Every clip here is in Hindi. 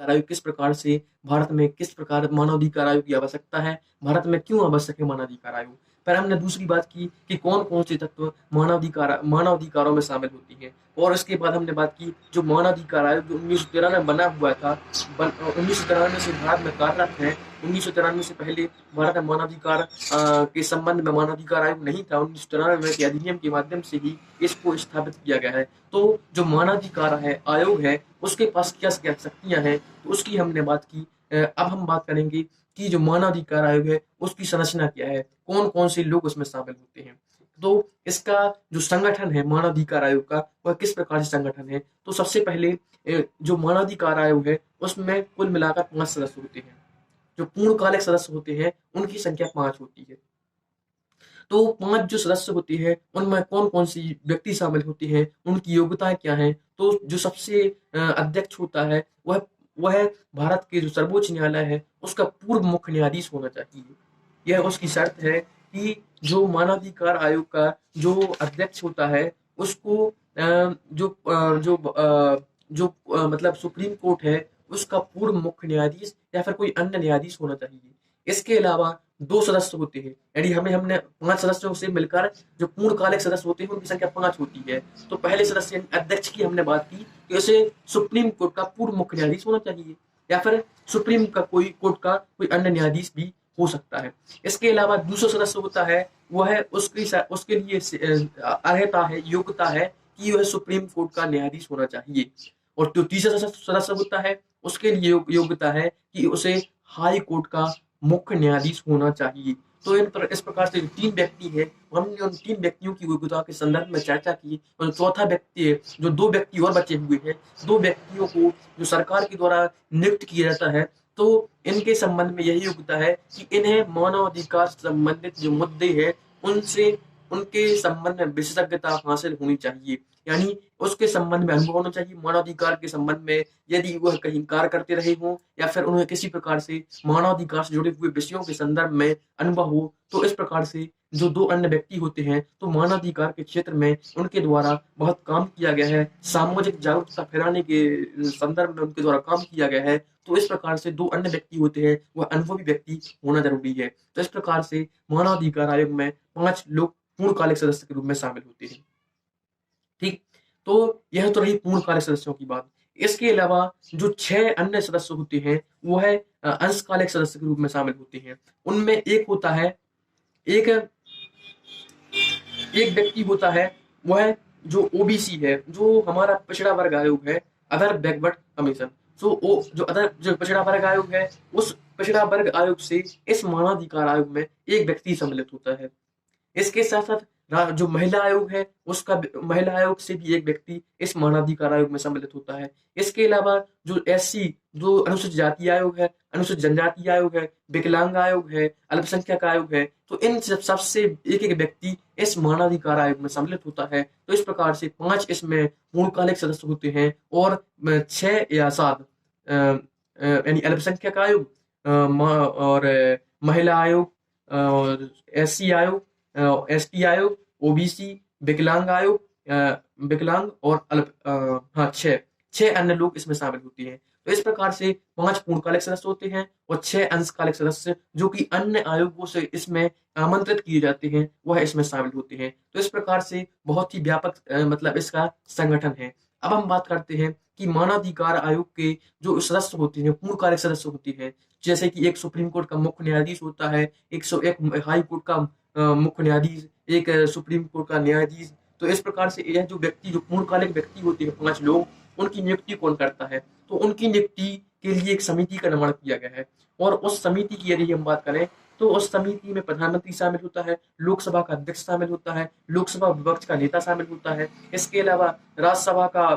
मानवाधिकार आयोग किस प्रकार से भारत में किस प्रकार मानवाधिकार आयोग की आवश्यकता है, भारत में क्यों आवश्यक है मानवाधिकार आयोग। फिर हमने दूसरी बात की कि कौन-कौन से तत्व मानवाधिकारों में शामिल होती हैं, और उसके बाद हमने बात की जो मानवाधिकार आयोग जो 1993 में बना हुआ था, 1993 से भारत में कार्यरत है। 1993 से पहले भारत में मानवाधिकार के संबंध में मानवाधिकार आयोग नहीं था। 1993 के अधिनियम के माध्यम से ही इसको स्थापित किया गया है। तो जो मानवाधिकार है आयोग है उसके पास क्या क्या शक्तियां हैं, तो उसकी हमने बात की। अब हम बात करेंगे कि जो मानवाधिकार आयोग है उसकी संरचना क्या है, कौन कौन से लोग उसमें शामिल होते हैं। तो इसका जो संगठन है मानवाधिकार आयोग का, वह किस प्रकार से संगठन है। तो सबसे पहले जो मानवाधिकार आयोग है उसमें कुल मिलाकर 5 सदस्य होते हैं। जो पूर्णकालिक सदस्य होते हैं उनकी संख्या 5 होती है। तो 5 जो सदस्य होते हैं उनमें कौन कौन सी व्यक्ति शामिल होते हैं, उनकी योग्यताएं क्या हैं। तो जो सबसे अध्यक्ष होता है वह भारत के जो सर्वोच्च न्यायालय है उसका पूर्व मुख्य न्यायाधीश होना चाहिए। यह उसकी शर्त है कि जो मानवाधिकार आयोग का जो अध्यक्ष होता है उसको मतलब सुप्रीम कोर्ट है उसका पूर्व मुख्य न्यायाधीश या फिर कोई अन्य न्यायाधीश होना चाहिए। इसके अलावा 2 सदस्य होते हैं, यानी हमने 5 सदस्यों से मिलकर जो पूर्णकालिक सदस्य होते हैं उनकी संख्या 5 होती है। तो पहले सदस्य यानी अध्यक्ष की हमने बात की कि उसे सुप्रीम कोर्ट का पूर्व मुख्य न्यायाधीश होना चाहिए या फिर सुप्रीम का कोई कोर्ट का कोई अन्य न्यायाधीश भी हो सकता है। इसके अलावा दूसरा सदस्य होता है वह उसके लिए अर्हता है, योग्यता है कि वह सुप्रीम कोर्ट का न्यायाधीश होना चाहिए। और जो तीसरा सदस्य होता है उसके लिए योग्यता है कि उसे हाई कोर्ट का मुख्य न्यायाधीश होना चाहिए। तो इस प्रकार से जो 3 व्यक्ति है हमने उन 3 व्यक्तियों की योग्यता के संदर्भ में चर्चा की। और जो चौथा व्यक्ति है, जो 2 व्यक्ति और बचे हुए हैं, 2 व्यक्तियों को जो सरकार के द्वारा नियुक्त किया जाता है, तो इनके संबंध में यही योग्यता है कि इन्हें मानवाधिकार से संबंधित जो मुद्दे हैं उनसे उनके संबंध में विशेषज्ञता हासिल होनी चाहिए। यानी उसके संबंध में अनुभव होना चाहिए मानवाधिकार के संबंध में, यदि वह कहीं कार्य करते रहे हों या फिर उन्हें किसी प्रकार से मानवाधिकार से जुड़े हुए विषयों के संदर्भ में अनुभव हो। तो इस प्रकार से जो 2 अन्य व्यक्ति होते हैं तो मानवाधिकार के क्षेत्र में उनके द्वारा बहुत काम किया गया है, सामाजिक जागरूकता फैलाने के संदर्भ में उनके द्वारा काम किया गया है। तो इस प्रकार से 2 अन्य व्यक्ति होते हैं, वह अनुभवी व्यक्ति होना जरूरी है। तो इस प्रकार से मानवाधिकार आयोग में 5 लोग पूर्णकालिक सदस्य के रूप में शामिल होते हैं। ठीक, तो यह तो रही पूर्णकालिक सदस्यों की बात। इसके अलावा जो 6 अन्य सदस्य होते हैं वो है अंशकालिक सदस्य के रूप में शामिल होते हैं। उनमें एक होता है एक एक व्यक्ति होता है, वह जो ओबीसी है, जो हमारा पिछड़ा वर्ग आयोग है, अदर बैकवर्ड कमीशन। जो पिछड़ा वर्ग आयोग है उस पिछड़ा वर्ग आयोग से इस मानवाधिकार आयोग में एक व्यक्ति सम्मिलित होता है। इसके साथ साथ जो महिला आयोग है उसका महिला आयोग से भी एक व्यक्ति इस मानवाधिकार आयोग में सम्मिलित होता है। इसके अलावा जो एससी जो अनुसूचित जाति आयोग है, अनुसूचित जनजाति आयोग है, विकलांग आयोग है, अल्पसंख्यक आयोग है, तो इन सबसे एक एक व्यक्ति इस मानवाधिकार आयोग में सम्मिलित होता है। तो इस प्रकार से 5 इसमें पूर्णकालिक सदस्य होते हैं और 6 या 7 यानी अल्पसंख्यक आयोग और महिला आयोग और एससी आयोग, एसटी आयोग, ओबीसी, विकलांग आयोग, विकलांग और हाँ 6 अन्य लोग इसमें शामिल होते हैं। तो इस प्रकार से 5 पूर्णकालिक सदस्य होते हैं और 6 अंशकालिक सदस्य जो कि अन्य आयोगों से इसमें आमंत्रित किए जाते हैं वह इसमें शामिल होते हैं। तो इस प्रकार से बहुत ही व्यापक मतलब इसका संगठन है। अब हम बात करते हैं कि मानवाधिकार आयोग के जो सदस्य होते हैं, पूर्णकालिक सदस्य होते हैं, जैसे कि एक सुप्रीम कोर्ट का मुख्य न्यायाधीश होता है, 101 हाई कोर्ट का मुख्य न्यायाधीश, एक सुप्रीम कोर्ट का न्यायाधीश। तो इस प्रकार से यह जो व्यक्ति जो पूर्णकालिक व्यक्ति होते हैं 5 लोग, उनकी नियुक्ति कौन करता है। तो उनकी नियुक्ति के लिए एक समिति का निर्माण किया गया है और उस समिति की यदि हम बात करें तो उस समिति में प्रधानमंत्री शामिल होता है, लोकसभा का अध्यक्ष शामिल होता है, लोकसभा विपक्ष का नेता शामिल होता है। इसके अलावा राज्यसभा का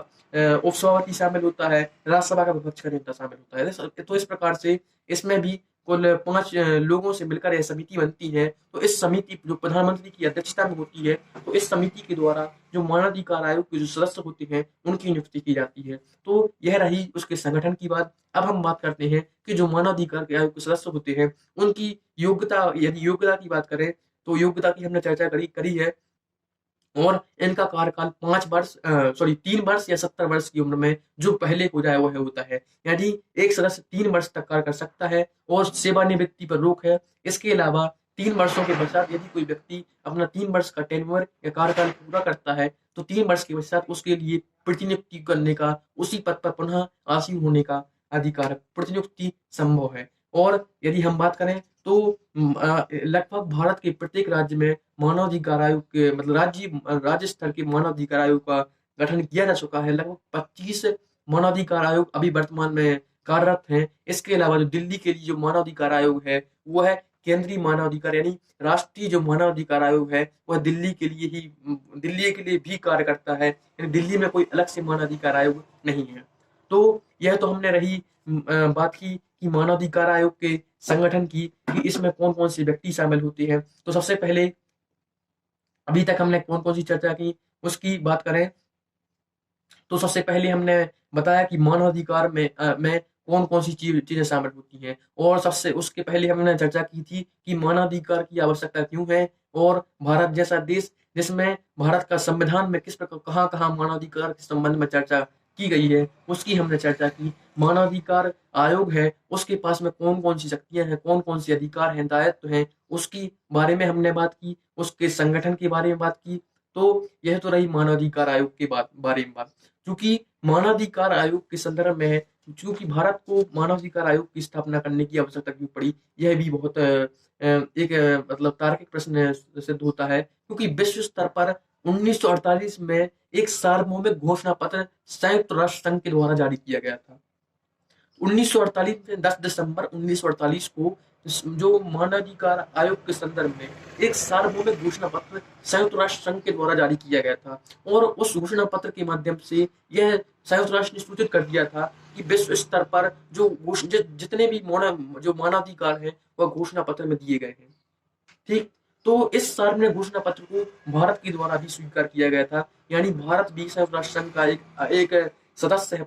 उपसभापति शामिल होता है, राज्यसभा का विपक्ष का नेता शामिल होता है। तो इस प्रकार से इसमें भी कुल 5 लोगों से मिलकर यह समिति बनती है। तो इस समिति जो प्रधानमंत्री की अध्यक्षता में होती है, तो इस समिति के द्वारा जो मानवाधिकार आयोग के जो सदस्य होते हैं उनकी नियुक्ति की जाती है। तो यह रही उसके संगठन की बात। अब हम बात करते हैं कि जो मानवाधिकार के आयोग के सदस्य होते हैं उनकी योग्यता, यदि योग्यता की बात करें तो योग्यता की हमने चर्चा करी है और इनका कार्यकाल 3 वर्ष या 70 वर्ष की उम्र में जो पहले हो जाए वह होता है। यानी एक सदस्य 3 वर्ष तक कार्य कर सकता है और सेवानिवृत्ति पर रोक है। इसके अलावा 3 वर्षों के पश्चात यदि कोई व्यक्ति अपना 3 वर्ष का टेन्योर या कार्यकाल पूरा करता है तो 3 वर्ष के पश्चात उसके लिए प्रतिनियुक्ति करने का, उसी पद पर पुनः आसीन होने का अधिकार, प्रतिनियुक्ति संभव है। और यदि हम बात करें तो लगभग भारत के प्रत्येक राज्य में मानवाधिकार आयोग के मतलब राज्य स्तर के मानवाधिकार आयोग का गठन किया जा चुका है। लगभग 25 मानवाधिकार आयोग अभी वर्तमान में कार्यरत हैं। इसके अलावा जो दिल्ली के लिए जो मानवाधिकार आयोग है वो है केंद्रीय मानवाधिकार, यानी राष्ट्रीय जो मानवाधिकार आयोग है वह दिल्ली के लिए भी कार्य करता है। यानी दिल्ली में कोई अलग से मानवाधिकार आयोग नहीं है। तो यह तो हमने रही बात की कि मानवाधिकार आयोग के संगठन की, कि इसमें कौन कौन से व्यक्ति शामिल होते हैं। तो सबसे पहले अभी तक हमने कौन कौन सी चर्चा की उसकी बात करें तो सबसे पहले हमने बताया कि मानवाधिकार में कौन कौन सी चीजें शामिल होती हैं, और सबसे उसके पहले हमने चर्चा की थी कि मानवाधिकार की आवश्यकता क्यों है, और भारत जैसा देश जिसमें भारत का संविधान में किस प्रकार कहाँ कहाँ मानवाधिकार के संबंध में चर्चा की गई है उसकी हमने चर्चा की। मानवाधिकार आयोग है उसके पास में कौन कौन सी शक्तियां हैं, कौन कौन से अधिकार हैं, दायित्व हैं, उसकी बारे में हमने बात की, उसके संगठन के बारे में बात की। तो यह तो रही मानवाधिकार आयोग के बारे में बात। चूंकि मानवाधिकार आयोग के संदर्भ में है, चूंकि भारत को मानवाधिकार आयोग की स्थापना करने की आवश्यकता क्यों पड़ी, यह भी बहुत एक मतलब तार्किक प्रश्न सिद्ध होता है। क्योंकि विश्व स्तर पर 1948 में एक सार्वभौमिक घोषणा पत्र संयुक्त राष्ट्र संघ के द्वारा जारी किया गया था। 1948 में 10 दिसंबर 1948 को जो मानवाधिकार आयोग के संदर्भ में एक सार्वभौमिक घोषणा पत्र संयुक्त राष्ट्र संघ के द्वारा जारी किया गया था, और उस घोषणा पत्र के माध्यम से यह संयुक्त राष्ट्र ने सूचित कर दिया था कि विश्व स्तर पर जितने भी जो मानवाधिकार हैं वह घोषणा पत्र में दिए गए हैं। ठीक, तो इस सार्वजनिक घोषणा पत्र को भारत के द्वारा भी स्वीकार किया गया था। यानी भारत भी संयुक्त राष्ट्र संघ का एक सदस्य है,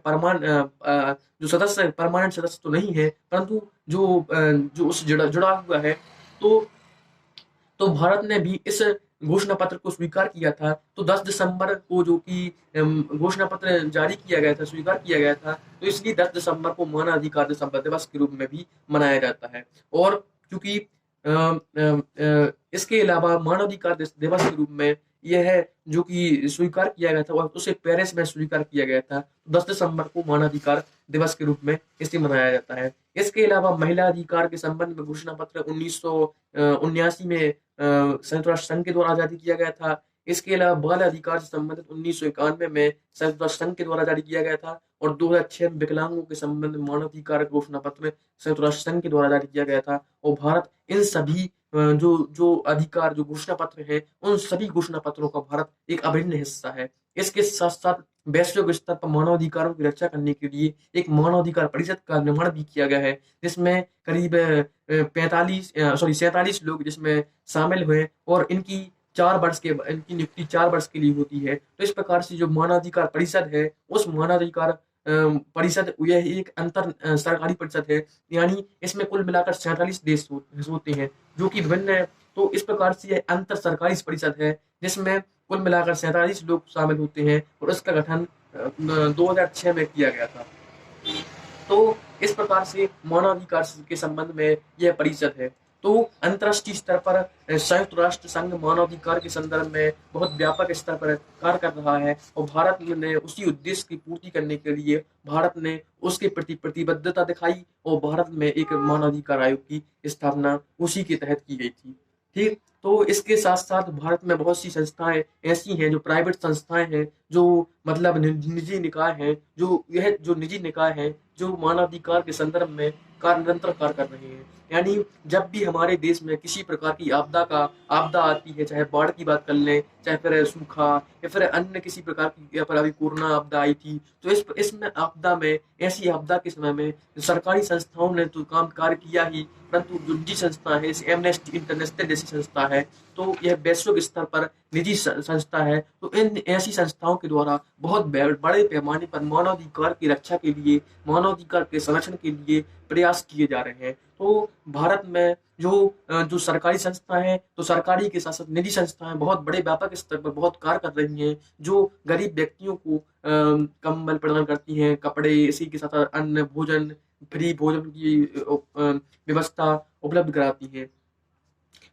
जो सदस्य परमानेंट सदस्य तो नहीं है, परंतु जो उससे जुड़ा हुआ है। तो भारत ने भी इस घोषणा पत्र को स्वीकार किया था। तो 10 दिसंबर को जो कि घोषणा पत्र जारी किया गया था, स्वीकार किया गया था, तो इसलिए 10 दिसंबर को मानवाधिकार दिवस के रूप में भी मनाया जाता है। और क्योंकि इसके अलावा मानवाधिकार दिवस के रूप में यह है जो कि स्वीकार किया गया था और उसे पेरिस में स्वीकार किया गया था। 10 दिसंबर को मानवाधिकार दिवस के रूप में इसे मनाया जाता है। इसके अलावा महिला अधिकार के संबंध में घोषणा पत्र 1979 में संयुक्त राष्ट्र संघ के द्वारा जारी किया गया था। इसके अलावा बाल अधिकार से संबंधित 1991 में संयुक्त राष्ट्र संघ के द्वारा जारी किया गया था, और 2006 में विकलांगों के संबंध में मानवाधिकार घोषणा पत्र संयुक्त राष्ट्र संघ के द्वारा जारी किया गया था। और भारत इन सभी जो घोषणा पत्र है उन सभी घोषणा पत्रों का भारत एक अभिन्न हिस्सा है। इसके साथ साथ वैश्विक स्तर पर मानवाधिकारों की रक्षा करने के लिए एक मानवाधिकार परिषद का निर्माण भी किया गया है, जिसमें करीब 47 लोग जिसमें शामिल हुए, और इनकी नियुक्ति 4 वर्ष के लिए होती है। तो इस प्रकार से जो मानवाधिकार परिषद है उस मानवाधिकार परिषद यह एक अंतर सरकारी परिषद है। यानी इसमें कुल मिलाकर 47 देश होते हैं जो कि विभिन्न है। तो इस प्रकार से यह अंतर सरकारी परिषद है जिसमें कुल मिलाकर 47 लोग शामिल होते हैं, और इसका गठन 2006 में किया गया था। तो इस प्रकार से मानवाधिकार के संबंध में यह परिषद है। तो अंतर्राष्ट्रीय स्तर पर संयुक्त राष्ट्र संघ मानवाधिकार के संदर्भ में बहुत व्यापक स्तर पर कार्य कर रहा है, और भारत ने उसी उद्देश्य की पूर्ति करने के लिए भारत ने उसके प्रति प्रतिबद्धता दिखाई, और भारत में एक मानवाधिकार आयोग की स्थापना उसी के तहत की गई थी। ठीक, तो इसके साथ साथ भारत में बहुत सी संस्थाएं ऐसी हैं जो प्राइवेट संस्थाएं हैं, जो मतलब निजी निकाय हैं, जो निजी निकाय हैं जो मानवाधिकार के संदर्भ में निरंतर कार्य कर रहे हैं। यानी जब भी हमारे देश में किसी प्रकार की आपदा आती है, चाहे बाढ़ की बात कर लें, चाहे फिर सूखा, या फिर अन्य किसी प्रकार की, या फिर अभी कोरोना आपदा आई थी, तो इसमें आपदा में ऐसी आपदा के समय में सरकारी संस्थाओं ने तो कार्य किया ही, परंतु जो निजी संस्था है, जैसे एमनेस्टी इंटरनेशनल जैसी संस्था संस्था है, तो यह वैश्विक स्तर पर निजी संस्था है। तो इन ऐसी संस्थाओं के द्वारा बहुत बड़े पैमाने पर मानवाधिकार की रक्षा के लिए, मानवाधिकार के संरक्षण के लिए प्रयास किए जा रहे हैं। तो भारत में जो सरकारी संस्थाएं हैं, तो सरकारी के साथ साथ निजी संस्थाएं बहुत बड़े व्यापक स्तर पर बहुत कार्य कर रही हैं, जो गरीब व्यक्तियों को कंबल प्रदान करती हैं, कपड़े, इसी के साथ साथ अन्न, भोजन, फ्री भोजन की व्यवस्था उपलब्ध कराती है।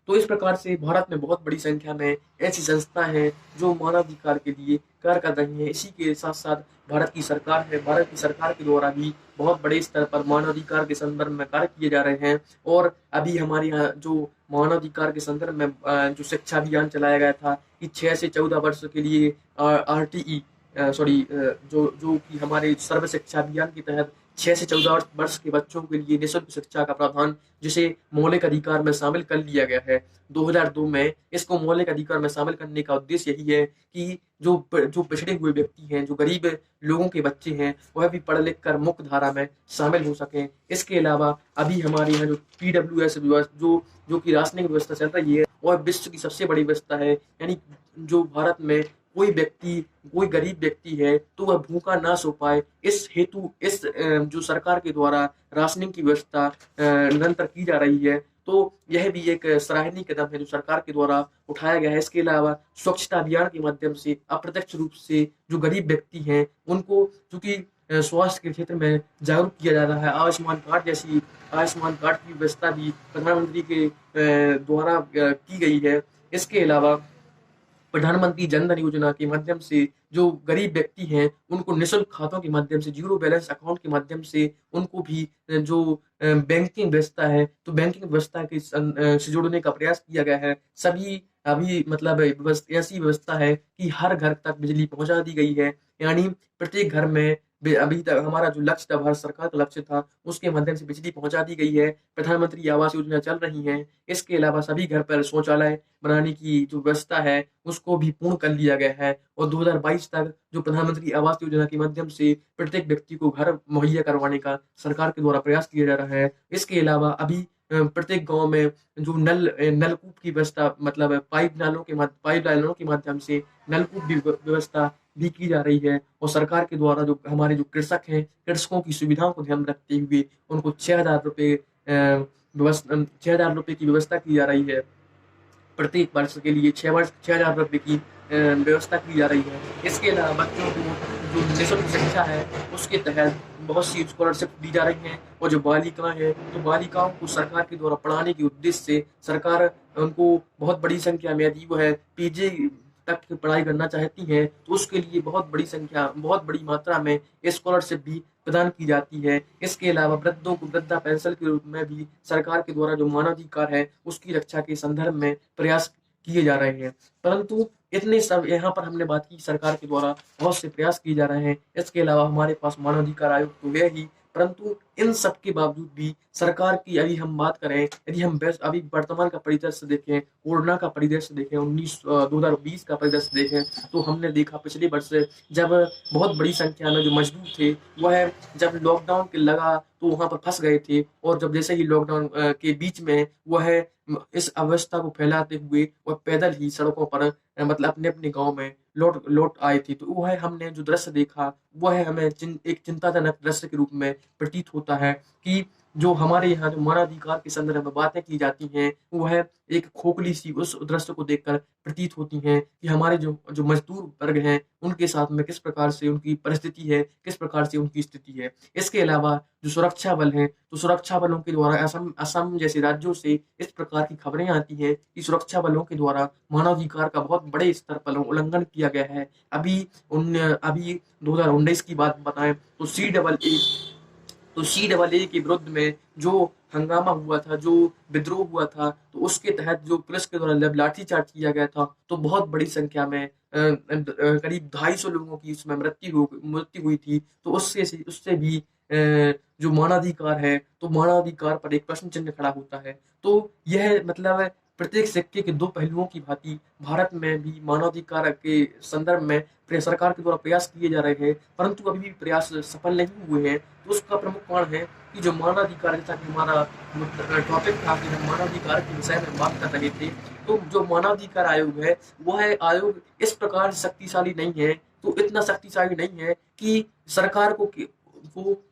तो इस प्रकार से भारत में बहुत बड़ी संख्या में ऐसी संस्थाएं हैं जो मानवाधिकार के लिए कार्य कर रही हैं। इसी के साथ साथ भारत की सरकार है, भारत की सरकार के द्वारा भी बहुत बड़े स्तर पर मानवाधिकार के संदर्भ में कार्य किए जा रहे हैं। और अभी हमारे यहाँ जो मानवाधिकार के संदर्भ में जो शिक्षा अभियान चलाया गया था कि 6 से 14 वर्ष के लिए RTE जो जो कि हमारे सर्व शिक्षा अभियान के तहत 6 से 14 वर्ष के बच्चों के लिए निःशुल्क शिक्षा का प्रावधान, जिसे मौलिक अधिकार में शामिल कर लिया गया है 2002 में। इसको मौलिक अधिकार में शामिल करने का उद्देश्य यही है कि जो पिछड़े हुए व्यक्ति हैं, जो गरीब लोगों के बच्चे हैं, वह भी पढ़ लिख कर मुख्य धारा में शामिल हो सकें। इसके अलावा अभी हमारे यहाँ जो PWS जो कि राशनिंग व्यवस्था चल रही है, वह विश्व की सबसे बड़ी व्यवस्था है। यानी जो भारत में कोई गरीब व्यक्ति है तो वह भूखा ना सो पाए, इस हेतु जो सरकार के द्वारा राशनिंग की व्यवस्था निरंतर की जा रही है। तो यह भी एक सराहनीय कदम है जो सरकार के द्वारा उठाया गया है। इसके अलावा स्वच्छता अभियान के माध्यम से अप्रत्यक्ष रूप से जो गरीब व्यक्ति हैं उनको, चूंकि स्वास्थ्य के क्षेत्र में जागरूक किया जा रहा है, आयुष्मान कार्ड की व्यवस्था भी प्रधानमंत्री के द्वारा की गई है। इसके अलावा प्रधानमंत्री जन धन योजना के माध्यम से जो गरीब व्यक्ति हैं उनको निःशुल्क खातों के माध्यम से, जीरो बैलेंस अकाउंट के माध्यम से उनको भी जो बैंकिंग व्यवस्था है, तो बैंकिंग व्यवस्था के से जोड़ने का प्रयास किया गया है। सभी अभी मतलब ऐसी व्यवस्था है कि हर घर तक बिजली पहुंचा दी गई है। यानी प्रत्येक घर में अभी तक हमारा जो लक्ष्य था, भारत सरकार का लक्ष्य था, उसके माध्यम से बिजली पहुंचा दी गई है। प्रधानमंत्री आवास योजना चल रही है। इसके अलावा सभी घर पर शौचालय बनाने की जो व्यवस्था है उसको भी पूर्ण कर लिया गया है। और 2022 तक जो प्रधानमंत्री आवास योजना के माध्यम से प्रत्येक व्यक्ति को घर मुहैया करवाने का सरकार के द्वारा प्रयास किया जा रहा है। इसके अलावा अभी प्रत्येक गांव में जो नलकूप की व्यवस्था, मतलब पाइप लाइनों के माध्यम से नलकूप की व्यवस्था भी की जा रही है। और सरकार के द्वारा जो हमारे जो कृषक हैं, कृषकों की सुविधाओं को ध्यान में रखते हुए उनको 6,000 रुपये 6,000 रुपये की व्यवस्था की जा रही है। प्रत्येक वर्ष के लिए 6,000 रुपये की व्यवस्था की जा रही है। इसके अलावा बच्चों को जो निःशुल्क शिक्षा है उसके तहत बहुत सी स्कॉलरशिप दी जा रही हैं। और जो बालिकाएं हैं, तो बालिकाओं को सरकार के द्वारा पढ़ाने के उद्देश्य से सरकार उनको बहुत बड़ी संख्या में, यदि वह PG तक की पढ़ाई करना चाहती हैं तो उसके लिए बहुत बड़ी मात्रा में स्कॉलरशिप भी प्रदान की जाती है। इसके अलावा वृद्धों को वृद्धा पेंशन के रूप में भी सरकार के द्वारा जो मानवाधिकार है उसकी रक्षा के संदर्भ में प्रयास किए जा रहे हैं। परंतु इतने सब यहाँ पर हमने बात की, सरकार के द्वारा बहुत से प्रयास किए जा रहे हैं। इसके अलावा हमारे पास मानवाधिकार आयोग तो है ही, परंतु इन सब के बावजूद भी सरकार की यदि हम बात करें, यदि हम अभी वर्तमान का परिदृश्य देखें, कोरोना का परिदृश्य देखें, 2020 का परिदृश्य देखें, तो हमने देखा पिछले वर्ष जब बहुत बड़ी संख्या में जो मजदूर थे वह जब लॉकडाउन के लगा तो वहां पर फंस गए थे। और जब जैसे ही लॉकडाउन के बीच में वह इस अवस्था को फैलाते हुए वह पैदल ही सड़कों पर मतलब अपने अपने गांव में लौट आए थे। तो वह हमने जो दृश्य देखा वह हमें एक चिंताजनक दृश्य के रूप में प्रतीत होता है कि जो हमारे यहाँ जो मानवाधिकार के संदर्भ में बातें की जाती हैं वह एक खोखली सी उस दृश्य को देखकर प्रतीत होती हैं कि हमारे जो मजदूर वर्ग हैं उनके साथ में किस प्रकार से उनकी परिस्थिति है, किस प्रकार से उनकी स्थिति है। इसके अलावा जो सुरक्षा बल हैं, तो सुरक्षा बलों के द्वारा असम जैसे राज्यों से इस प्रकार की खबरें आती हैं कि सुरक्षा बलों के द्वारा मानवाधिकार का बहुत बड़े स्तर पर उल्लंघन किया गया है। अभी 2019 की बात बताएं तो CAA के विरुद्ध में जो हंगामा हुआ था, जो विद्रोह हुआ था, तो उसके तहत जो पुलिस के द्वारा लाठीचार्ज किया गया था, तो बहुत बड़ी संख्या में करीब 250 लोगों की इसमें मृत्यु हुई थी। तो उससे भी जो मानवाधिकार है, तो मानवाधिकार पर एक प्रश्न चिन्ह खड़ा होता है। तो यह मतलब प्रत्येक सिक्के के दो पहलुओं की भांति भारत में भी मानवाधिकार के संदर्भ में सरकार के द्वारा प्रयास किए जा रहे हैं, परंतु अभी भी प्रयास सफल नहीं हुए हैं। तो उसका प्रमुख कारण है कि जो मानवाधिकार, जैसा कि हमारा टॉपिक था कि हम मानवाधिकार के विषय में बात कर रहे थे, तो जो मानवाधिकार आयोग है, वह आयोग इस प्रकार शक्तिशाली नहीं है, तो इतना शक्तिशाली नहीं है कि सरकार को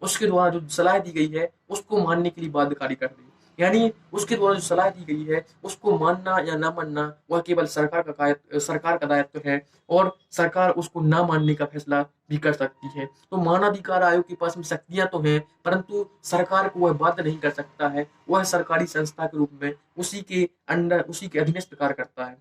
उसके द्वारा जो सलाह दी गई है उसको मानने के लिए बाध्यकारी कर दे। यानी उसके द्वारा जो सलाह दी गई है उसको मानना या ना मानना वह केवल सरकार का दायित्व है, और सरकार उसको ना मानने का फैसला भी कर सकती है। तो मानवाधिकार आयोग के पास में शक्तियां तो हैं, परंतु सरकार को वह बाध्य नहीं कर सकता है। वह सरकारी संस्था के रूप में उसी के अधीनस्थ कार्य करता है।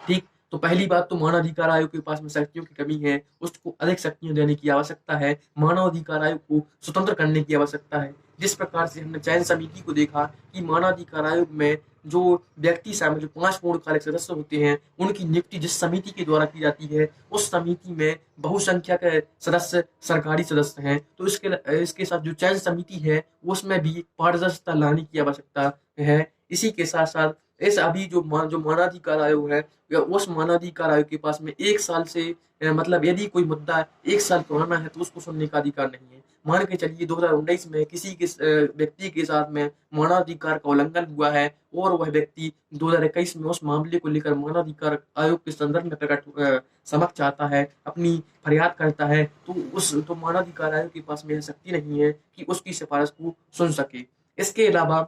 ठीक, तो पहली बात तो मानवाधिकार आयोग के पास में शक्तियों की कमी है, उसको अधिक शक्तियां देने की आवश्यकता है। मानवाधिकार आयोग को स्वतंत्र करने की आवश्यकता है। जिस प्रकार से हमने चयन समिति को देखा कि मानवाधिकार आयोग में जो व्यक्ति शामिल, जो 5 पूर्णकालिक सदस्य होते हैं, उनकी नियुक्ति जिस समिति के द्वारा की जाती है, उस समिति में बहुसंख्यक सदस्य सरकारी सदस्य हैं। तो इसके साथ जो चयन समिति है उसमें भी पारदर्शिता लाने की आवश्यकता है। इसी के साथ साथ इस अभी जो मानवाधिकार आयोग है, या उस मानवाधिकार आयोग के पास में 1 साल से मतलब यदि कोई मुद्दा 1 साल पुराना है तो उसको सुनने का अधिकार नहीं है। मान के चलिए 2019 में किसी के व्यक्ति के साथ में मानवाधिकार का उल्लंघन हुआ है, और वह व्यक्ति 2021 में उस मामले को लेकर मानवाधिकार आयोग के संदर्भ में समक्ष आता है, अपनी फरियाद करता है, तो मानवाधिकार आयोग के पास में यह शक्ति नहीं है कि उसकी सिफारिश को सुन सके। इसके अलावा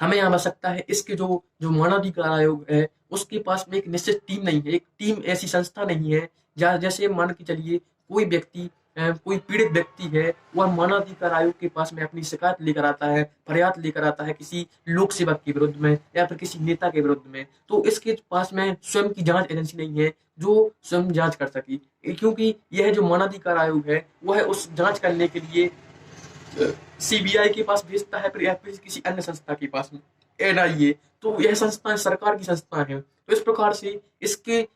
हमें आवश्यकता है इसके जो जो मानवाधिकार आयोग है उसके पास में एक निश्चित टीम नहीं है, एक टीम ऐसी संस्था नहीं है। जैसे मान के चलिए कोई व्यक्ति, कोई पीड़ित व्यक्ति है, वह मानवाधिकार आयोग के पास में अपनी शिकायत लेकर आता है, फरियाद लेकर आता है किसी लोक सेवक के विरुद्ध में या फिर किसी नेता के विरुद्ध में, तो इसके पास में स्वयं की जांच एजेंसी नहीं है जो स्वयं जांच कर सके, क्योंकि यह जो मानवाधिकार आयोग है वह उस जांच करने के लिए सीबीआई के पास भेजता है, फिर किसी अन्य संस्था के पास में, एनआईए। तो यह संस्थाएं सरकार की संस्थाएं हैं। तो इस प्रकार से इसके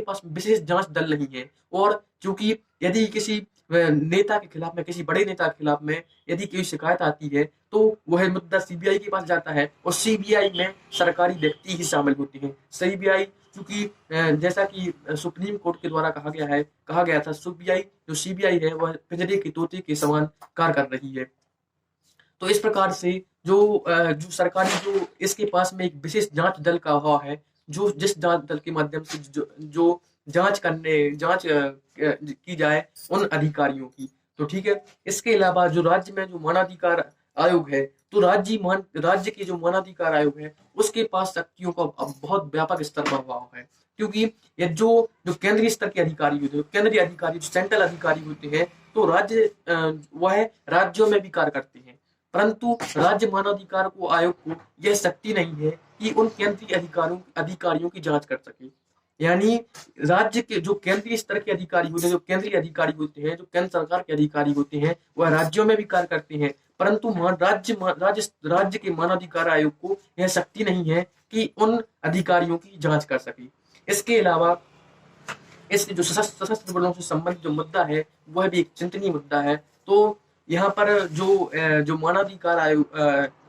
पास विशेष जांच दल नहीं है। और चूंकि यदि किसी नेता के खिलाफ में, किसी बड़े नेता के खिलाफ में यदि कोई शिकायत आती है तो वह मुद्दा सीबीआई के पास जाता है, और सीबीआई में सरकारी व्यक्ति ही शामिल होते हैं। सीबीआई क्योंकि जैसा कि सुप्रीम कोर्ट के द्वारा कहा गया था, सीबीआई है वह पिंजरे के तोते के समान कार्य कर रही है। तो इस प्रकार से जो सरकारी जो इसके पास में एक विशेष जांच दल का अभाव है, जो जिस जांच दल के माध्यम से जो जांच की जाए उन अधिकारियों की। तो ठीक है, इसके अलावा जो राज्य में जो मानवाधिकार आयोग है, तो राज्य के जो मानवाधिकार आयोग है उसके पास शक्तियों का अब बहुत व्यापक स्तर पर अभाव है, क्योंकि ये जो जो केंद्रीय स्तर के अधिकारी होते हैं, केंद्रीय अधिकारी, जो सेंट्रल अधिकारी होते हैं, तो वह राज्यों में भी कार्य करते हैं, परंतु राज्य मानवाधिकार को आयोग को यह शक्ति नहीं है कि उन केंद्रीय अधिकारियों की जांच कर सके। यानी राज्य के जो केंद्रीय स्तर के अधिकारी होते हैं, जो केंद्रीय अधिकारी होते हैं, जो केंद्र सरकार के अधिकारी होते हैं, वह राज्यों में भी कार्य करते हैं, परंतु राज्य के मानवाधिकार आयोग को यह शक्ति नहीं है कि उन अधिकारियों की जांच कर सके। इसके अलावा इसके जो सशस्त्र बलों से संबंधित जो मुद्दा है वह भी एक चिंतनीय मुद्दा है। तो यहाँ पर जो मानवाधिकार आयोग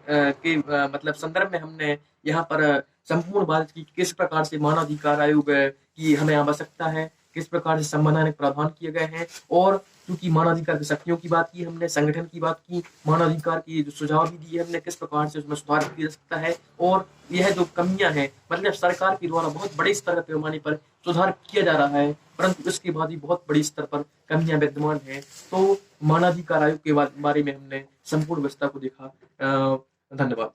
के मतलब संदर्भ में हमने यहाँ पर संपूर्ण बात की, किस प्रकार से मानवाधिकार आयोग की हमें आवश्यकता है, किस प्रकार से संवैधानिक प्रावधान किए गए हैं, और क्योंकि मानवाधिकार की शक्तियों की बात की हमने, संगठन की बात की, मानवाधिकार की जो सुझाव भी दिए हमने, किस प्रकार से उसमें सुधार किया जा सकता है, और यह जो कमियां हैं, मतलब सरकार के द्वारा बहुत बड़े स्तर के पैमाने पर सुधार किया जा रहा है, परंतु इसके बाद भी बहुत बड़ी स्तर पर कमियां विद्यमान है। तो मानवाधिकार आयोग के बारे में हमने संपूर्ण व्यवस्था को देखा। धन्यवाद।